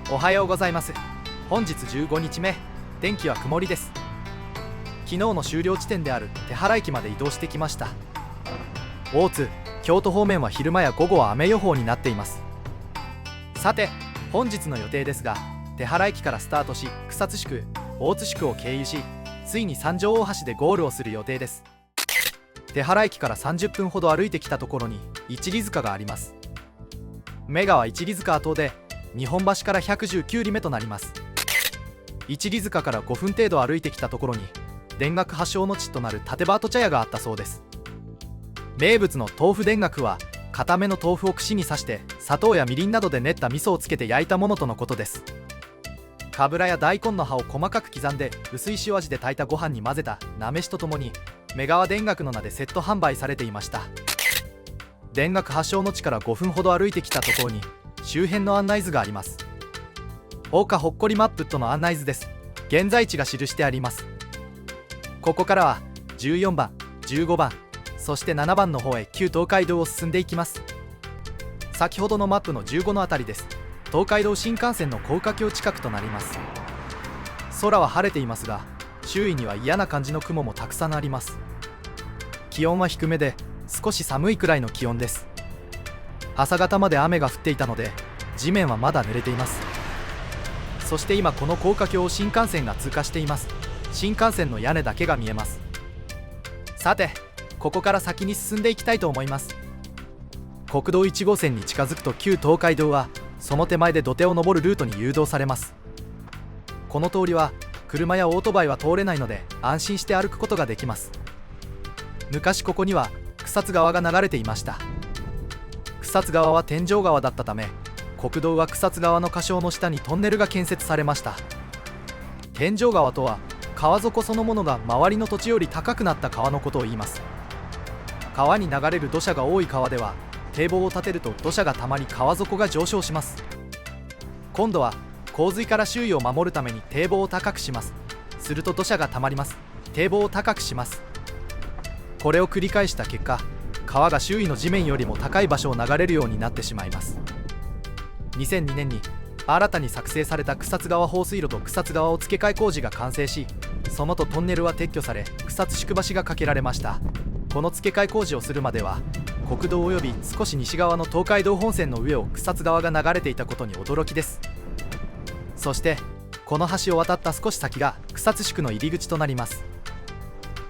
おはようございます。本日15日目、天気は曇りです。昨日の終了地点である手原駅まで移動してきました。大津、京都方面は昼間や午後は雨予報になっています。さて、本日の予定ですが、手原駅からスタートし、草津宿、大津宿を経由し、ついに三条大橋でゴールをする予定です。手原駅から30分ほど歩いてきたところに一里塚があります。目川一里塚跡で日本橋から119里目となります。一里塚から5分程度歩いてきたところに田楽発祥の地となる立場跡茶屋があったそうです。名物の豆腐田楽は固めの豆腐を串に刺して砂糖やみりんなどで練った味噌をつけて焼いたものとのことです。かぶらや大根の葉を細かく刻んで薄い塩味で炊いたご飯に混ぜたなめしとともに目川田楽の名でセット販売されていました。田楽発祥の地から5分ほど歩いてきたところに周辺の案内図があります。ほうかほっこりマップとの案内図です。現在地が記してあります。ここからは14番、15番、そして7番の方へ旧東海道を進んでいきます。先ほどのマップの15のあたりです。東海道新幹線の高架橋近くとなります。空は晴れていますが、周囲には嫌な感じの雲もたくさんあります。気温は低めで少し寒いくらいの気温です。朝方まで雨が降っていたので地面はまだ濡れています。そして今この高架橋を新幹線が通過しています。新幹線の屋根だけが見えます。さて、ここから先に進んでいきたいと思います。国道1号線に近づくと旧東海道はその手前で土手を登るルートに誘導されます。この通りは車やオートバイは通れないので安心して歩くことができます。昔ここには草津川が流れていました。草津川は天井川だったため、国道は草津川の河床の下にトンネルが建設されました。天井川とは川底そのものが周りの土地より高くなった川のことを言います。川に流れる土砂が多い川では堤防を建てると土砂がたまり川底が上昇します。今度は洪水から周囲を守るために堤防を高くします。すると土砂がたまります。堤防を高くします。これを繰り返した結果、川が周囲の地面よりも高い場所を流れるようになってしまいます。2002年に新たに作成された草津川放水路と草津川を付け替え工事が完成し、その後トンネルは撤去され草津宿橋が架けられました。この付け替え工事をするまでは国道および少し西側の東海道本線の上を草津川が流れていたことに驚きです。そしてこの橋を渡った少し先が草津宿の入り口となります。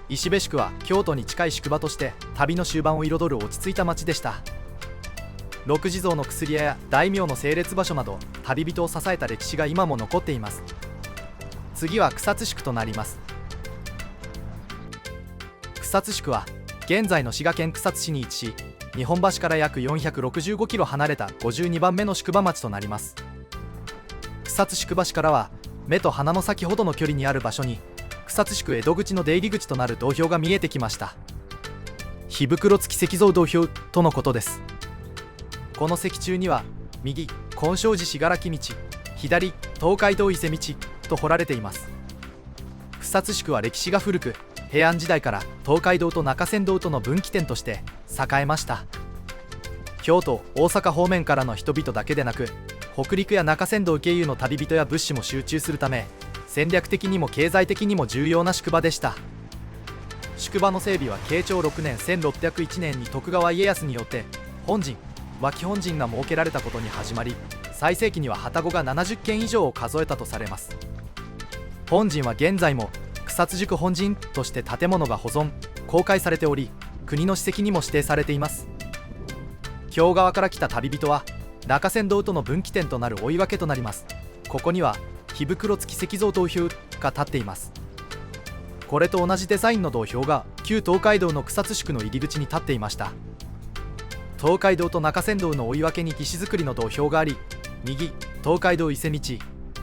石部宿は京都に近い宿場として旅の終盤を彩る落ち着いた町でした。六地蔵の薬屋や大名の整列場所など旅人を支えた歴史が今も残っています。次は草津宿となります。草津宿は現在の滋賀県草津市に位置し、日本橋から約465キロ離れた52番目の宿場町となります。草津宿橋からは目と鼻の先ほどの距離にある場所に草津宿江戸口の出入り口となる道標が見えてきました。火袋付き石像道標とのことです。この石柱には右金正寺信楽道、左東海道伊勢道と彫られています。草津宿は歴史が古く、平安時代から東海道と中山道との分岐点として栄えました。京都、大阪方面からの人々だけでなく、北陸や中山道経由の旅人や物資も集中するため、戦略的にも経済的にも重要な宿場でした。宿場の整備は慶長6年1601年に徳川家康によって本陣、脇本陣が設けられたことに始まり、最盛期には旅籠が70軒以上を数えたとされます。本陣は現在も草津宿本陣として建物が保存・公開されており、国の史跡にも指定されています。京側から来た旅人は中山道との分岐点となる追い分けとなります。ここには火袋付き石像道標が立っています。これと同じデザインの道標が旧東海道の草津宿の入り口に立っていました。東海道と中山道の追い分けに石造りの道標があり、右東海道伊勢道、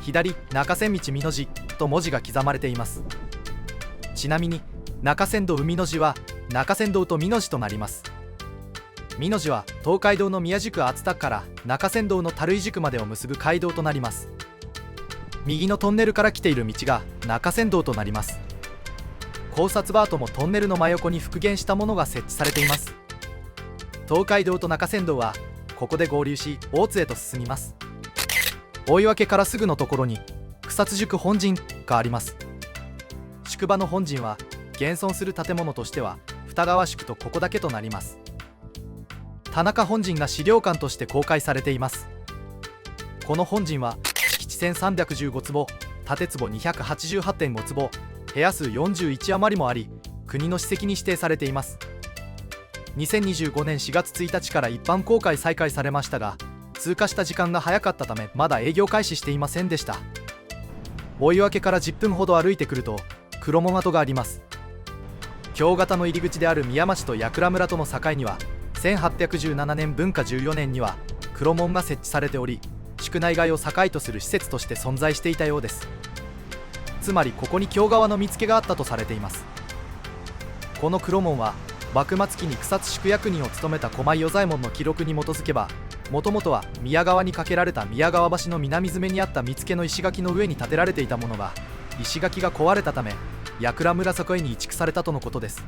左中山道美濃路と文字が刻まれています。ちなみに中山道海の字は中山道と美濃路となります。美濃路は東海道の宮宿熱田から中山道の垂井宿までを結ぶ街道となります。右のトンネルから来ている道が中山道となります。考察バートもトンネルの真横に復元したものが設置されています。東海道と中山道はここで合流し大津へと進みます。追い分けからすぐのところに草津宿本陣があります。宿場の本陣は現存する建物としては二川宿とここだけとなります。田中本陣が資料館として公開されています。この本陣は敷地1315坪、建坪 288.5 坪、部屋数41余りもあり、国の史跡に指定されています。2025年4月1日から一般公開再開されましたが、通過した時間が早かったためまだ営業開始していませんでした。追い分けから10分ほど歩いてくると黒門跡があります。京型の入り口である宮町と八倉村との境には1817年文化14年には黒門が設置されており、宿内街を境とする施設として存在していたようです。つまりここに京川の見附があったとされています。この黒門は幕末期に草津宿役人を務めた駒井与左衛門の記録に基づけば、もともとは宮川に架けられた宮川橋の南詰にあった見附の石垣の上に建てられていたものが、石垣が壊れたため八倉村境に移築されたとのことです。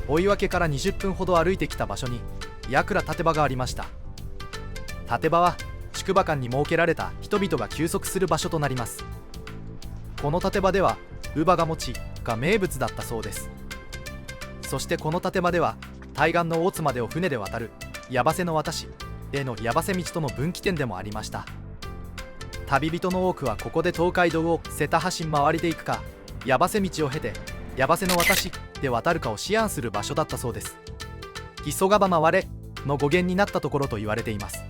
追い分けから20分ほど歩いてきた場所に八倉立場がありました。立場は宿場間に設けられた人々が休息する場所となります。この立場では乳母が餅が名物だったそうです。そしてこの立場では対岸の大津までを船で渡る矢橋の渡しへの矢橋道との分岐点でもありました。旅人の多くはここで東海道を瀬田橋回りで行くか、矢橋道を経て矢橋の渡しで渡るかを思案する場所だったそうです。急がば回れの語源になったところと言われています。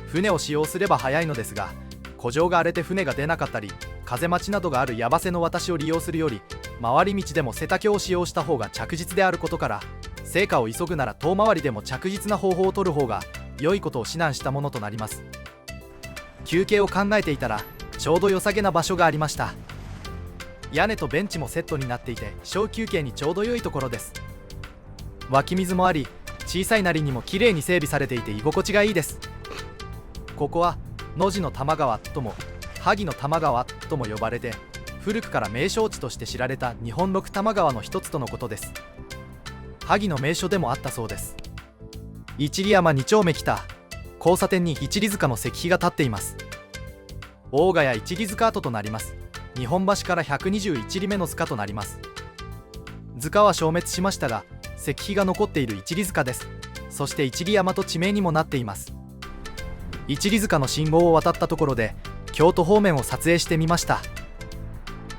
船を使用すれば早いのですが、湖上が荒れて船が出なかったり風待ちなどがある矢橋の渡しを利用するより、回り道でも瀬田橋を使用した方が着実であることから、成果を急ぐなら遠回りでも着実な方法を取る方が良いことを指南したものとなります。休憩を考えていたらちょうど良さげな場所がありました。屋根とベンチもセットになっていて小休憩にちょうど良いところです。湧き水もあり、小さいなりにもきれいに整備されていて居心地がいいです。ここは野地の玉川とも萩の玉川とも呼ばれて、古くから名勝地として知られた日本六玉川の一つとのことです。萩の名所でもあったそうです。一里山2丁目北交差点に一里塚の石碑が立っています。大ヶ谷一里塚跡となります。日本橋から121里目の塚となります。塚は消滅しましたが石碑が残っている一里塚です。そして一里山と地名にもなっています。一里塚の信号を渡ったところで京都方面を撮影してみました。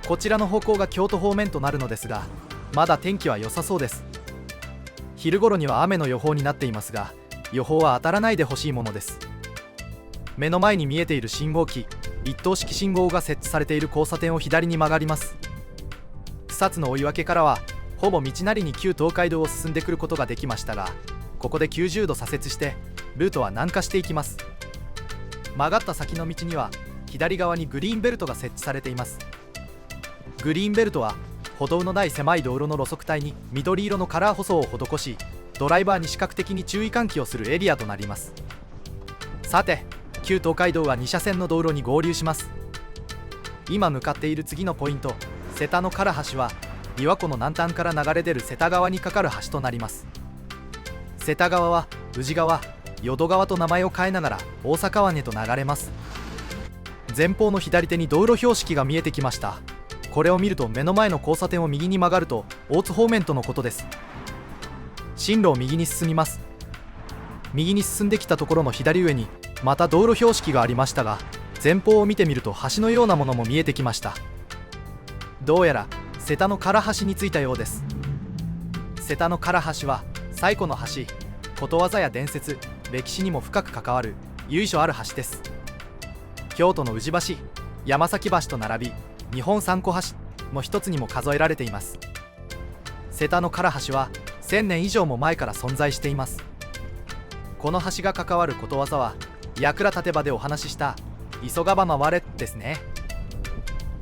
こちらの方向が京都方面となるのですが、まだ天気は良さそうです。昼頃には雨の予報になっていますが、予報は当たらないでほしいものです。目の前に見えている信号機、一等式信号が設置されている交差点を左に曲がります。草津の追い分けからはほぼ道なりに旧東海道を進んでくることができましたが、ここで90度左折してルートは南下していきます。曲がった先の道には左側にグリーンベルトが設置されています。グリーンベルトは歩道のない狭い道路の路側帯に緑色のカラー舗装を施し、ドライバーに視覚的に注意喚起をするエリアとなります。さて、旧東海道は2車線の道路に合流します。今向かっている次のポイント、瀬田の唐橋は琵琶湖の南端から流れ出る瀬田川に架かる橋となります。瀬田川は宇治川、淀川と名前を変えながら大阪湾へと流れます。前方の左手に道路標識が見えてきました。これを見ると目の前の交差点を右に曲がると大津方面とのことです。進路を右に進みます。右に進んできたところの左上にまた道路標識がありましたが、前方を見てみると橋のようなものも見えてきました。どうやら瀬田の唐橋に着いたようです。瀬田の唐橋は最古の橋、ことわざや伝説、歴史にも深く関わる由緒ある橋です。京都の宇治橋、山崎橋と並び日本三古橋の一つにも数えられています。瀬田の唐橋は1000年以上も前から存在しています。この橋が関わることわざは八倉立場でお話しした急がば回れですね。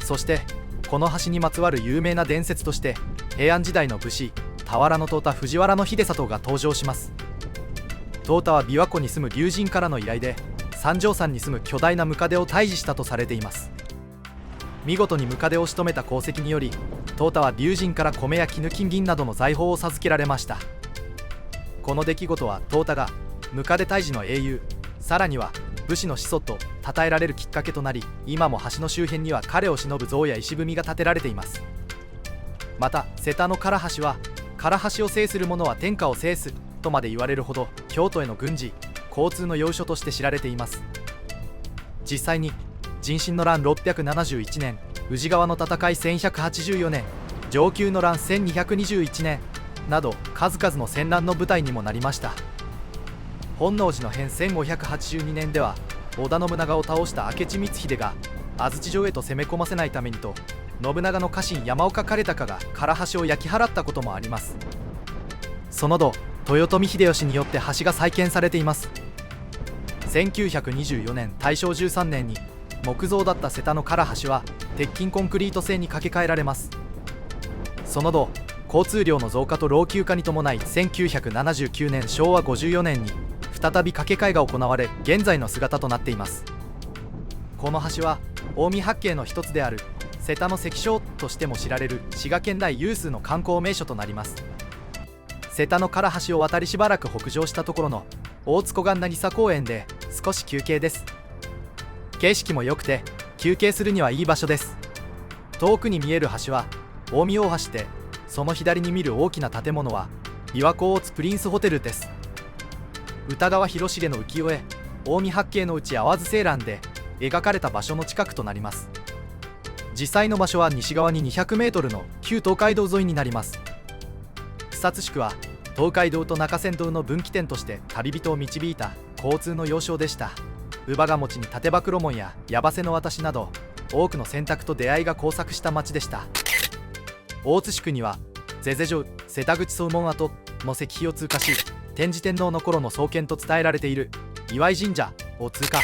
そしてこの橋にまつわる有名な伝説として平安時代の武士俵の淘汰藤原秀里が登場します。淘汰は琵琶湖に住む龍神からの依頼で三条山に住む巨大なムカデを退治したとされています。見事にムカデを仕留めた功績により淘汰は龍神から米や絹金銀などの財宝を授けられました。この出来事は淘汰がムカデ退治の英雄、さらには武士の始祖と称えられるきっかけとなり、今も橋の周辺には彼を偲ぶ像や石踏みが建てられています。また瀬田の唐橋は、唐橋を制する者は天下を制すとまで言われるほど、京都への軍事交通の要所として知られています。実際に壬申の乱671年、宇治川の戦い1184年、承久の乱1221年など数々の戦乱の舞台にもなりました。本能寺の変1582年では、織田信長を倒した明智光秀が安土城へと攻め込ませないためにと、信長の家臣山岡兼高が唐橋を焼き払ったこともあります。その後豊臣秀吉によって橋が再建されています。1924年大正13年に木造だった瀬田の唐橋は鉄筋コンクリート製に架け替えられます。その後交通量の増加と老朽化に伴い、1979年昭和54年に再び架け替えが行われ、現在の姿となっています。この橋は近江八景の一つである瀬田の関所としても知られる滋賀県内有数の観光名所となります。瀬田の唐橋を渡りしばらく北上したところの大津湖岸渚公園で少し休憩です。景色も良くて休憩するにはいい場所です。遠くに見える橋は近江大橋で、その左に見る大きな建物は琵琶湖大津プリンスホテルです。歌川広重の浮世絵近江八景のうち淡津青蘭で描かれた場所の近くとなります。実際の場所は西側に200メートルの旧東海道沿いになります。草津宿は東海道と中山道の分岐点として旅人を導いた交通の要衝でした。乳母ヶ持に立場黒門や矢場瀬の渡しなど多くの選択と出会いが交錯した町でした。大津宿にはゼゼ城瀬田口総門跡の石碑を通過し、天智天皇の頃の創建と伝えられている岩井神社を通過、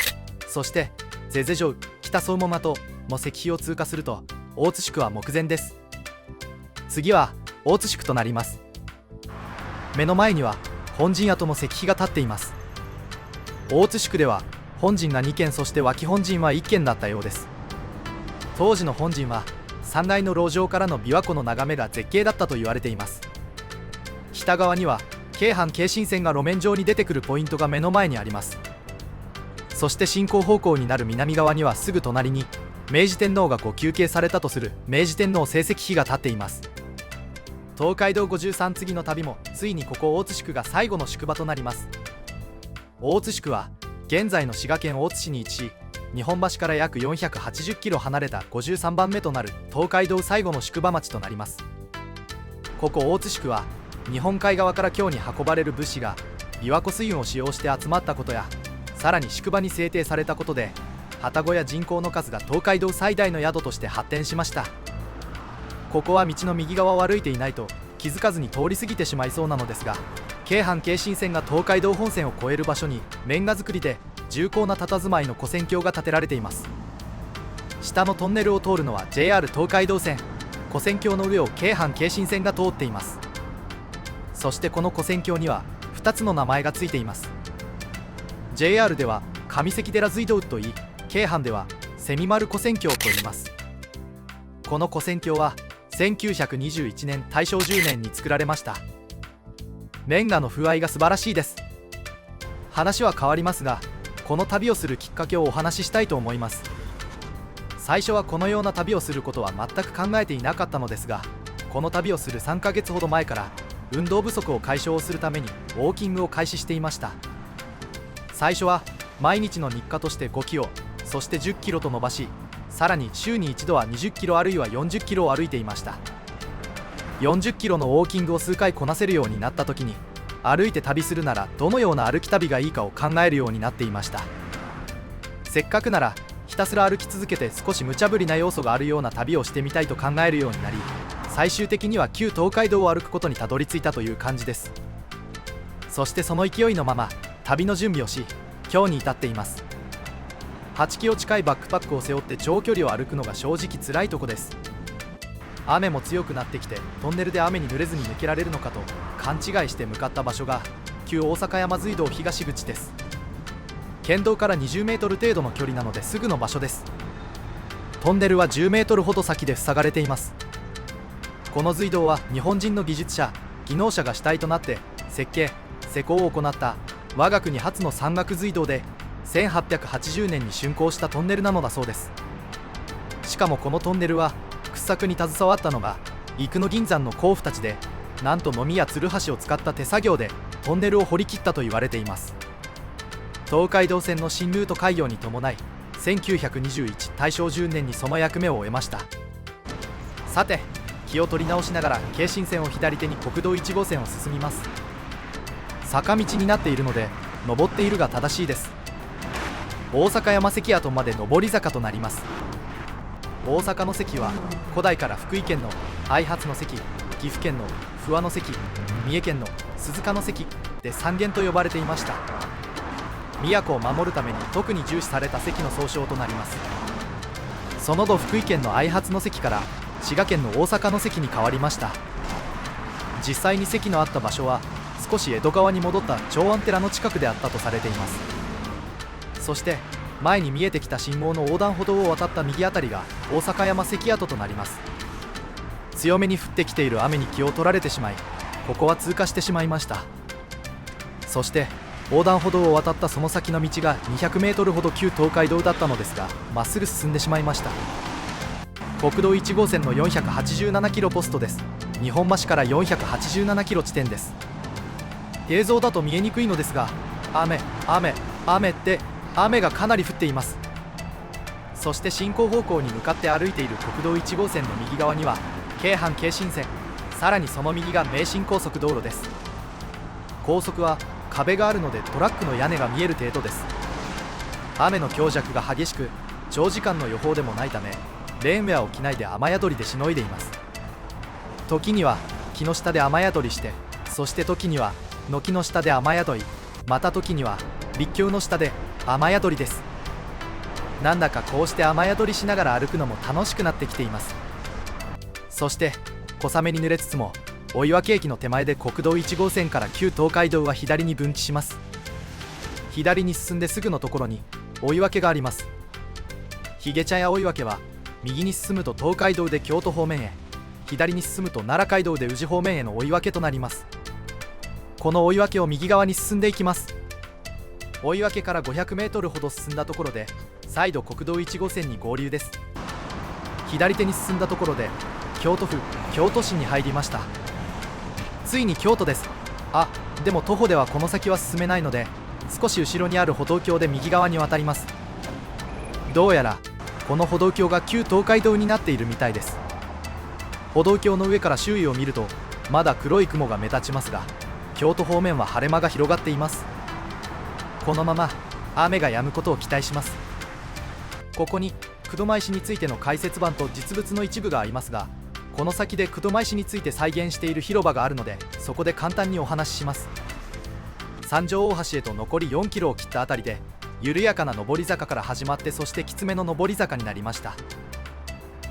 そしてゼゼ城北総門跡の石碑を通過すると大津宿は目前です。次は大津宿となります。目の前には本陣跡の石碑が立っています。大津宿では本陣が2軒、そして脇本陣は1軒だったようです。当時の本陣は3階の楼上からの琵琶湖の眺めが絶景だったと言われています。北側には京阪京新線が路面上に出てくるポイントが目の前にあります。そして進行方向になる南側にはすぐ隣に明治天皇がご休憩されたとする明治天皇聖石碑が立っています。東海道53次の旅もついにここ大津宿が最後の宿場となります。大津宿は現在の滋賀県大津市に位置し、日本橋から約480キロ離れた53番目となる東海道最後の宿場町となります。ここ大津宿は日本海側から京に運ばれる物資が琵琶湖水運を使用して集まったことや、さらに宿場に制定されたことで旅籠や人口の数が東海道最大の宿として発展しました。ここは道の右側を歩いていないと気づかずに通り過ぎてしまいそうなのですが、京阪京新線が東海道本線を越える場所にレンガ造りで重厚な佇まいの跨線橋が建てられています。下のトンネルを通るのは JR 東海道線、跨線橋の上を京阪京新線が通っています。そしてこの跨線橋には2つの名前がついています。 JR では上関寺隧道といい、京阪では蝉丸跨線橋と言います。この跨線橋は1921年大正10年に作られました。レンガの風合いが素晴らしいです。話は変わりますが、この旅をするきっかけをお話ししたいと思います。最初はこのような旅をすることは全く考えていなかったのですが、この旅をする3ヶ月ほど前から運動不足を解消するためにウォーキングを開始していました。最初は毎日の日課として5キロ、そして10キロと伸ばし、さらに週に一度は20キロあるいは40キロを歩いていました。40キロのウォーキングを数回こなせるようになった時に、歩いて旅するならどのような歩き旅がいいかを考えるようになっていました。せっかくならひたすら歩き続けて少し無茶ぶりな要素があるような旅をしてみたいと考えるようになり、最終的には旧東海道を歩くことにたどり着いたという感じです。そしてその勢いのまま旅の準備をし、今日に至っています。8キロ近いバックパックを背負って長距離を歩くのが正直辛いとこです。雨も強くなってきて、トンネルで雨に濡れずに抜けられるのかと勘違いして向かった場所が旧大阪山隧道東口です。県道から20メートル程度の距離なのですぐの場所です。トンネルは10メートルほど先で塞がれています。この隧道は日本人の技術者技能者が主体となって設計施工を行った我が国初の山岳隧道で、1880年に竣工したトンネルなのだそうです。しかもこのトンネルは掘削に携わったのが生野銀山の鉱夫たちで、なんとノミやツルハシを使った手作業でトンネルを掘り切ったと言われています。東海道線の新ルート開業に伴い1921大正10年にその役目を終えました。さて、気を取り直しながら京神線を左手に国道1号線を進みます。坂道になっているので登っているが正しいです。大阪山関跡まで上り坂となります。大阪の関は古代から福井県の愛発の関、岐阜県の不破の関、三重県の鈴鹿の関で三元と呼ばれていました。都を守るために特に重視された関の総称となります。その後福井県の愛発の関から滋賀県の大阪の関に変わりました。実際に関のあった場所は少し江戸川に戻った長安寺の近くであったとされています。そして前に見えてきた信号の横断歩道を渡った右あたりが大阪山関跡となります。強めに降ってきている雨に気を取られてしまい、ここは通過してしまいました。そして横断歩道を渡ったその先の道が200メートルほど旧東海道だったのですが、まっすぐ進んでしまいました。国道1号線の487キロポストです。日本橋から487キロ地点です。映像だと見えにくいのですが、雨って雨がかなり降っています。そして進行方向に向かって歩いている国道1号線の右側には京阪京神線、さらにその右が名神高速道路です。高速は壁があるのでトラックの屋根が見える程度です。雨の強弱が激しく、長時間の予報でもないためレーンウェアを着ないで雨宿りでしのいでいます。時には木の下で雨宿りして、そして時には軒の下で雨宿り、また時には立教の下で雨宿りです。なんだかこうして雨宿りしながら歩くのも楽しくなってきています。そして小雨に濡れつつも追分駅の手前で国道1号線から旧東海道は左に分岐します。左に進んですぐのところに追分があります。ひげ茶屋追分は右に進むと東海道で京都方面へ、左に進むと奈良街道で宇治方面への追分となります。この追分を右側に進んでいきます。追分から500メートルほど進んだところで再度国道1号線に合流です。左手に進んだところで京都府京都市に入りました。ついに京都です。でも徒歩ではこの先は進めないので、少し後ろにある歩道橋で右側に渡ります。どうやらこの歩道橋が旧東海道になっているみたいです。歩道橋の上から周囲を見るとまだ黒い雲が目立ちますが、京都方面は晴れ間が広がっています。このまま雨が止むことを期待します。ここに久土米市についての解説版と実物の一部がありますが、この先で久土米市について再現している広場があるので、そこで簡単にお話しします。三条大橋へと残り4キロを切ったあたりで緩やかな上り坂から始まって、そしてきつめの上り坂になりました。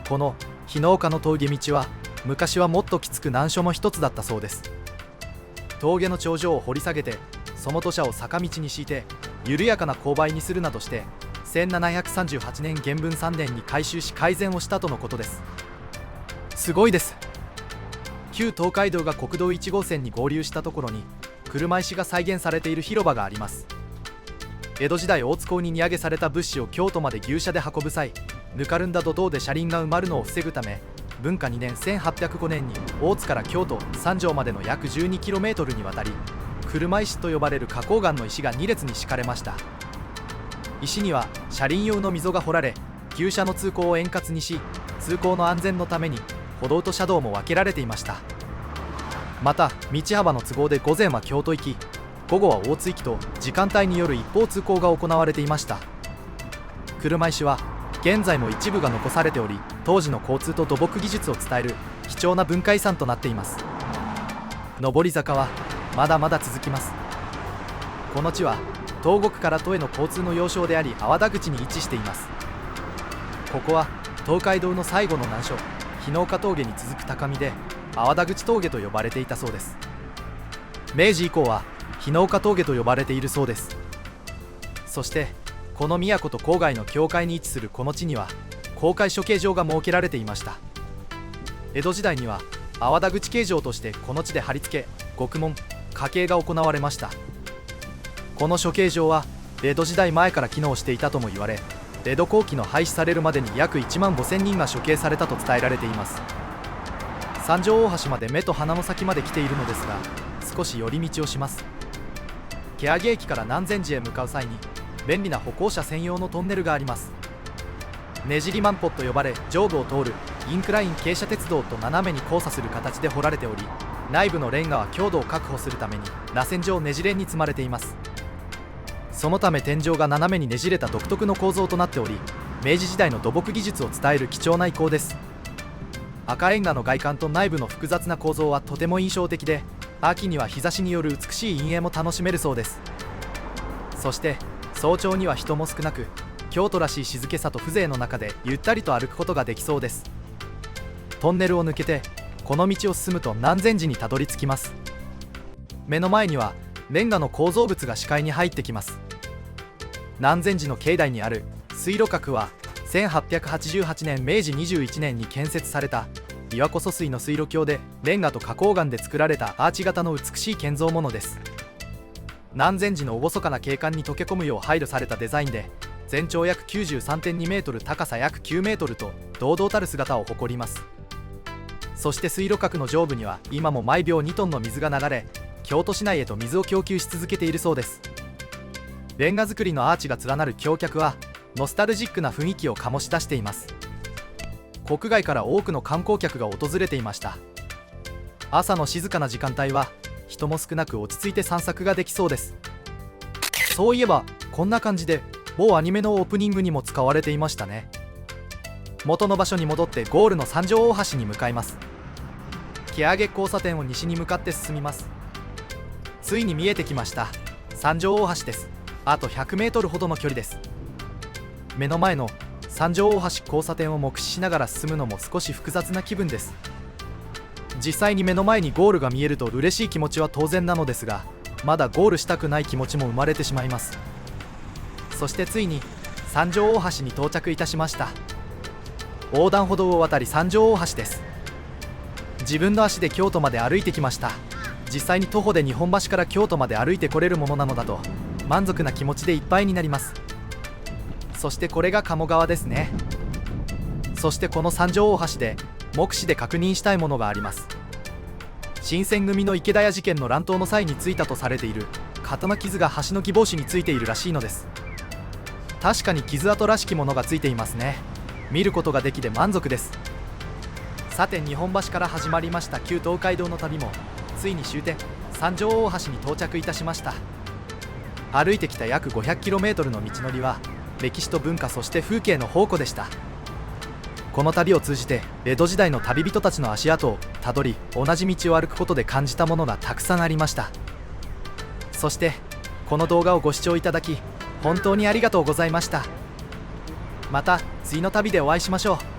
この日の岡の峠道は昔はもっときつく難所の一つだったそうです。峠の頂上を掘り下げてその土砂を坂道に敷いて緩やかな勾配にするなどして1738年元文3年に改修し改善をしたとのことです。すごいです。旧東海道が国道1号線に合流したところに車石が再現されている広場があります。江戸時代大津港に荷揚げされた物資を京都まで牛車で運ぶ際、ぬかるんだ土塔で車輪が埋まるのを防ぐため、文化2年1805年に大津から京都三条までの約 12km にわたり車石と呼ばれる花崗岩の石が2列に敷かれました。石には車輪用の溝が掘られ、牛車の通行を円滑にし、通行の安全のために歩道と車道も分けられていました。また道幅の都合で午前は京都行き、午後は大津行きと時間帯による一方通行が行われていました。車石は現在も一部が残されており、当時の交通と土木技術を伝える貴重な文化遺産となっています。上り坂はまだまだ続きます。この地は東国から都への交通の要衝であり、粟田口に位置しています。ここは東海道の最後の難所、日の岡峠に続く高みで粟田口峠と呼ばれていたそうです。明治以降は日の岡峠と呼ばれているそうです。そしてこの都と郊外の境界に位置するこの地には公開処刑場が設けられていました。江戸時代には粟田口刑場としてこの地で貼り付け、獄門、家刑が行われました。この処刑場は江戸時代前から機能していたとも言われ、江戸後期の廃止されるまでに約1万5000人が処刑されたと伝えられています。三条大橋まで目と鼻の先まで来ているのですが、少し寄り道をします。欅駅から南禅寺へ向かう際に便利な歩行者専用のトンネルがあります。ねじりマンポと呼ばれ、上部を通るインクライン傾斜鉄道と斜めに交差する形で掘られており、内部のレンガは強度を確保するために螺旋状ねじれに積まれています。そのため天井が斜めにねじれた独特の構造となっており、明治時代の土木技術を伝える貴重な遺構です。赤レンガの外観と内部の複雑な構造はとても印象的で、秋には日差しによる美しい陰影も楽しめるそうです。そして早朝には人も少なく、京都らしい静けさと風情の中でゆったりと歩くことができそうです。トンネルを抜けてこの道を進むと南禅寺にたどり着きます。目の前にはレンガの構造物が視界に入ってきます。南禅寺の境内にある水路閣は1888年明治21年に建設された琵琶湖疎水の水路橋で、レンガと花崗岩で作られたアーチ型の美しい建造物です。南禅寺の厳かな景観に溶け込むよう配慮されたデザインで、全長約 93.2 メートル、高さ約9メートルと堂々たる姿を誇ります。そして水路閣の上部には今も毎秒2トンの水が流れ、京都市内へと水を供給し続けているそうです。レンガ造りのアーチが連なる橋脚はノスタルジックな雰囲気を醸し出しています。国外から多くの観光客が訪れていました。朝の静かな時間帯は人も少なく落ち着いて散策ができそうです。そういえばこんな感じで某アニメのオープニングにも使われていましたね。元の場所に戻ってゴールの三条大橋に向かいます。欅交差点を西に向かって進みます。ついに見えてきました。三条大橋です。あと100メートルほどの距離です。目の前の三条大橋交差点を目視しながら進むのも少し複雑な気分です。実際に目の前にゴールが見えると嬉しい気持ちは当然なのですが、まだゴールしたくない気持ちも生まれてしまいます。そしてついに三条大橋に到着いたしました。横断歩道を渡り三条大橋です。自分の足で京都まで歩いてきました。実際に徒歩で日本橋から京都まで歩いてこれるものなのだと満足な気持ちでいっぱいになります。そしてこれが鴨川ですね。そしてこの三条大橋で目視で確認したいものがあります。新選組の池田屋事件の乱闘の際についたとされている刀傷が橋の擬宝珠についているらしいのです。確かに傷跡らしきものがついていますね。見ることができて満足です。さて日本橋から始まりました旧東海道の旅もついに終点三条大橋に到着いたしました。歩いてきた約 500km の道のりは歴史と文化、そして風景の宝庫でした。この旅を通じて江戸時代の旅人たちの足跡をたどり、同じ道を歩くことで感じたものがたくさんありました。そしてこの動画をご視聴いただき本当にありがとうございました。また次の旅でお会いしましょう。